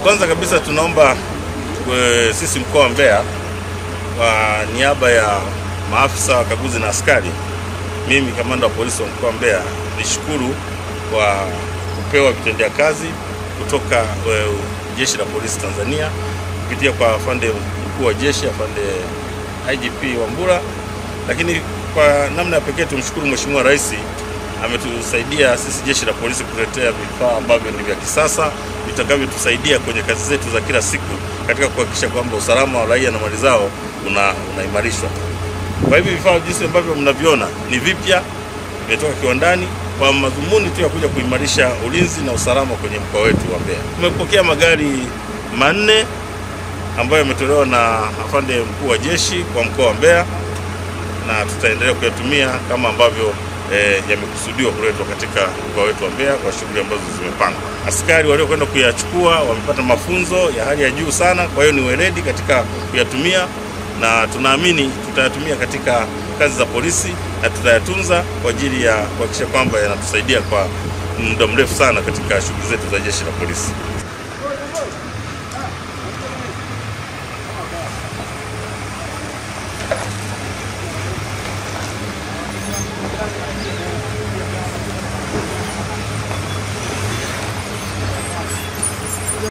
Kwanza kabisa tunaomba sisi mkoa wa Mbeya kwa niaba ya maafisa wakaguzi na askari, mimi kamanda wa polisi wa mkoa wa Mbeya nishukuru kwa kupewa vitendea kazi kutoka Jeshi la Polisi Tanzania kupitia kwa afande mkuu wa jeshi, afande IGP Wambura. Lakini kwa namna ya pekee tumshukuru Mheshimiwa Rais, ametusaidia sisi Jeshi la Polisi kuletea vifaa ambavyo ni vya kisasa vitakavyotusaidia kwenye kazi zetu za kila siku katika kuhakikisha kwamba usalama wa raia na mali zao unaimarishwa. Kwa hivyo vifaa jinsi ambavyo mnaviona ni vipya, vimetoka kiwandani kwa madhumuni tu ya kuja kuimarisha ulinzi na usalama kwenye mkoa wetu wa Mbeya. Tumepokea magari 4 ambayo yametolewa na afande mkuu wa jeshi kwa mkoa wa Mbeya, na tutaendelea kuyatumia kama ambavyo yamekusudiwa kuletwa katika mkoa wetu wa Mbeya kwa shughuli ambazo zimepangwa. Askari waliokwenda kuyachukua wamepata mafunzo ya hali ya juu sana, kwa hiyo ni weledi katika kuyatumia, na tunaamini tutayatumia katika kazi za polisi na tutayatunza kwa ajili ya kuhakikisha kwamba yanatusaidia kwa muda mrefu sana katika shughuli zetu za Jeshi la Polisi.